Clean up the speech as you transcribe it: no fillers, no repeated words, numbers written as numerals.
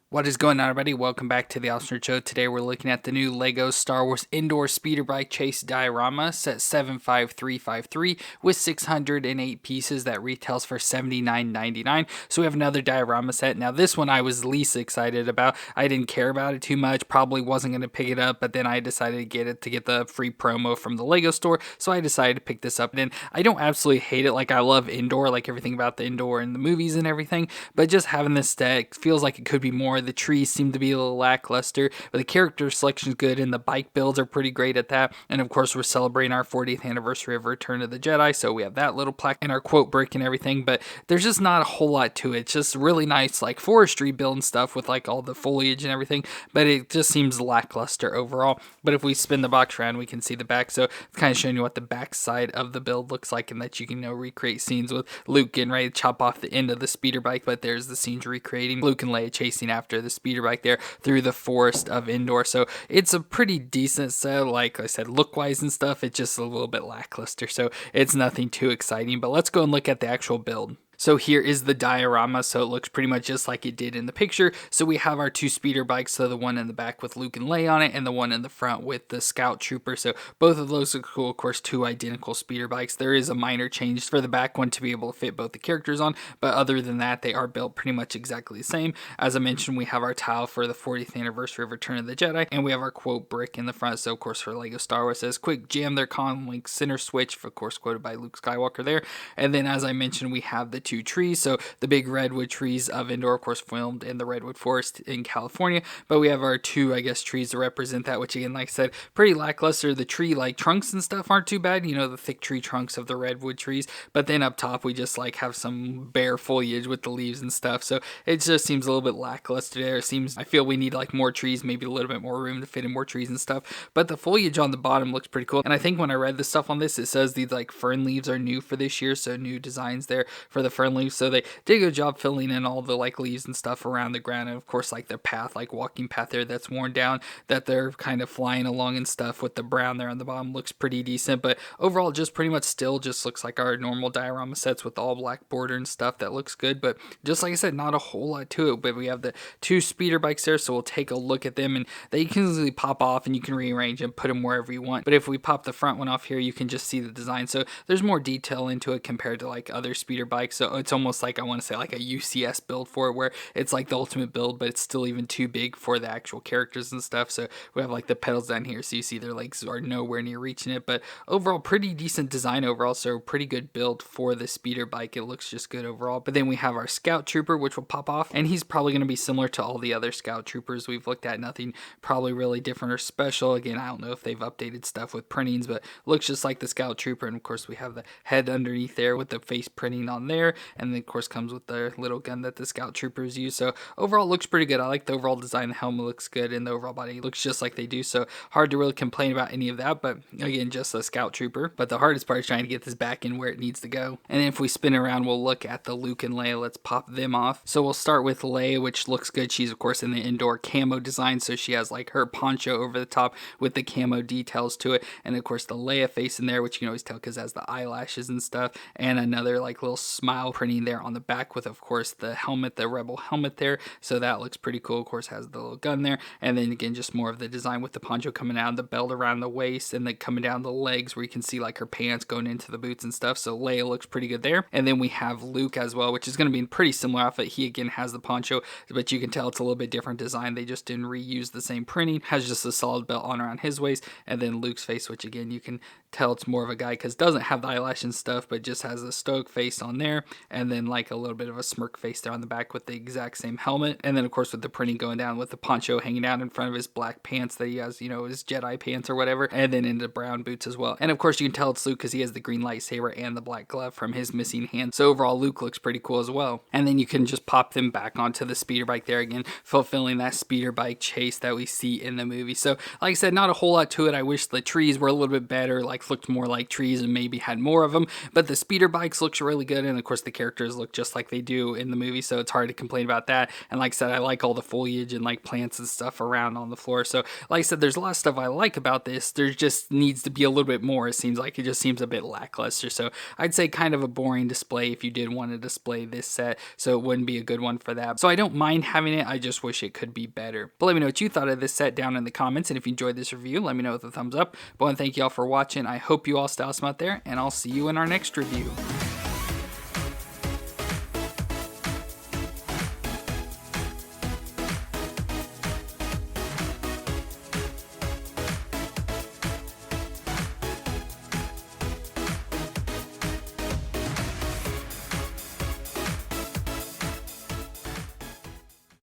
What is going on, everybody? Welcome back to the Austin Show. Today we're looking at the new LEGO Star Wars Endor Speeder Bike Chase Diorama set 75353 with 608 pieces that retails for $79.99. So we have another diorama set. Now this one I was least excited about. I didn't care about it too much, probably wasn't going to pick it up, but then I decided to get it to get the free promo from the LEGO store. So I decided to pick this up. And I don't absolutely hate it. Like, I love Endor, like everything about the Endor in the movies and everything, but just having this set feels like it could be more. The trees seem to be a little lackluster, but the character selection is good and the bike builds are pretty great at that. And of course, we're celebrating our 40th anniversary of Return of the Jedi, so we have that little plaque and our quote brick and everything, but there's just not a whole lot to it. It's just really nice, like forestry build and stuff with like all the foliage and everything, but it just seems lackluster overall. But if we spin the box around, we can see the back, so it's kind of showing you what the back side of the build looks like, and that you can recreate scenes with Luke getting ready to chop off the end of the speeder bike, but there's the scenes recreating Luke and Leia chasing after the speeder bike there through the forest of Endor. So it's a pretty decent set. Like I said, look wise and stuff, it's just a little bit lackluster, so it's nothing too exciting. But let's go and look at the actual build. So here is the diorama, so it looks pretty much just like it did in the picture. So we have our two speeder bikes, so the one in the back with Luke and Leia on it, and the one in the front with the Scout Trooper. So both of those are cool, of course, two identical speeder bikes. There is a minor change for the back one to be able to fit both the characters on, but other than that, they are built pretty much exactly the same. As I mentioned, we have our tile for the 40th anniversary of Return of the Jedi, and we have our quote brick in the front. So of course, for LEGO Star Wars, it says quick jam their con link center switch, of course quoted by Luke Skywalker there. And then as I mentioned, we have the two trees. So the big redwood trees of Endor, of course, filmed in the redwood forest in California, but we have our two, I guess, trees to represent that, which again, like I said, pretty lackluster. The tree like trunks and stuff aren't too bad, the thick tree trunks of the redwood trees, but then up top we just like have some bare foliage with the leaves and stuff, so it just seems a little bit lackluster there. I feel we need like more trees, maybe a little bit more room to fit in more trees and stuff, but the foliage on the bottom looks pretty cool. And I think when I read the stuff on this, it says these like fern leaves are new for this year, so new designs there for the fern leaves, so they did a good job filling in all the like leaves and stuff around the ground. And of course, like their path, like walking path there that's worn down, that they're kind of flying along and stuff with the brown there on the bottom looks pretty decent. But overall, just pretty much still just looks like our normal diorama sets with all black border and stuff. That looks good, but just like I said, not a whole lot to it. But we have the two speeder bikes there, so we'll take a look at them, and they can easily pop off and you can rearrange and put them wherever you want. But if we pop the front one off here, you can just see the design, so there's more detail into it compared to like other speeder bikes. So it's almost like, I want to say, like a UCS build for it, where it's like the ultimate build, but it's still even too big for the actual characters and stuff. So we have like the pedals down here, so you see their legs are nowhere near reaching it, but overall pretty decent design overall, so pretty good build for the speeder bike. It looks just good overall. But then we have our Scout Trooper, which will pop off, and he's probably going to be similar to all the other Scout Troopers we've looked at. Nothing probably really different or special. Again, I don't know if they've updated stuff with printings, but looks just like the Scout Trooper. And of course we have the head underneath there with the face printing on there, and then of course comes with the little gun that the Scout Troopers use. So overall looks pretty good. I like the overall design. The helmet looks good and the overall body looks just like they do, so hard to really complain about any of that. But again, just a Scout Trooper. But the hardest part is trying to get this back in where it needs to go. And then if we spin around, we'll look at the Luke and Leia. Let's pop them off. So we'll start with Leia, which looks good. She's of course in the Endor camo design, so she has like her poncho over the top with the camo details to it, and of course the Leia face in there, which you can always tell because it has the eyelashes and stuff, and another like little smile printing there on the back with of course the helmet, the rebel helmet there, so that looks pretty cool. Of course has the little gun there, and then again just more of the design with the poncho coming out, the belt around the waist, and then coming down the legs where you can see like her pants going into the boots and stuff. So Leia looks pretty good there. And then we have Luke as well, which is going to be a pretty similar outfit. He again has the poncho, but you can tell it's a little bit different design. They just didn't reuse the same printing. Has just a solid belt on around his waist, and then Luke's face, which again you can tell it's more of a guy because doesn't have the eyelash and stuff, but just has a stoic face on there, and then like a little bit of a smirk face there on the back with the exact same helmet. And then of course with the printing going down with the poncho hanging out in front of his black pants that he has, his Jedi pants or whatever, and then into brown boots as well. And of course you can tell it's Luke because he has the green lightsaber and the black glove from his missing hand. So overall Luke looks pretty cool as well. And then you can just pop them back onto the speeder bike there, again fulfilling that speeder bike chase that we see in the movie. So like I said, not a whole lot to it. I wish the trees were a little bit better, like looked more like trees and maybe had more of them, but the speeder bikes looks really good. And of course course, the characters look just like they do in the movie, so it's hard to complain about that. And like I said, I like all the foliage and like plants and stuff around on the floor. So like I said, there's a lot of stuff I like about this. There just needs to be a little bit more. It seems like it just seems a bit lackluster. So I'd say kind of a boring display if you did want to display this set. So it wouldn't be a good one for that. So I don't mind having it. I just wish it could be better. But let me know what you thought of this set down in the comments. And if you enjoyed this review, let me know with a thumbs up. But I want to thank you all for watching. I hope you all stay awesome out there, and I'll see you in our next review.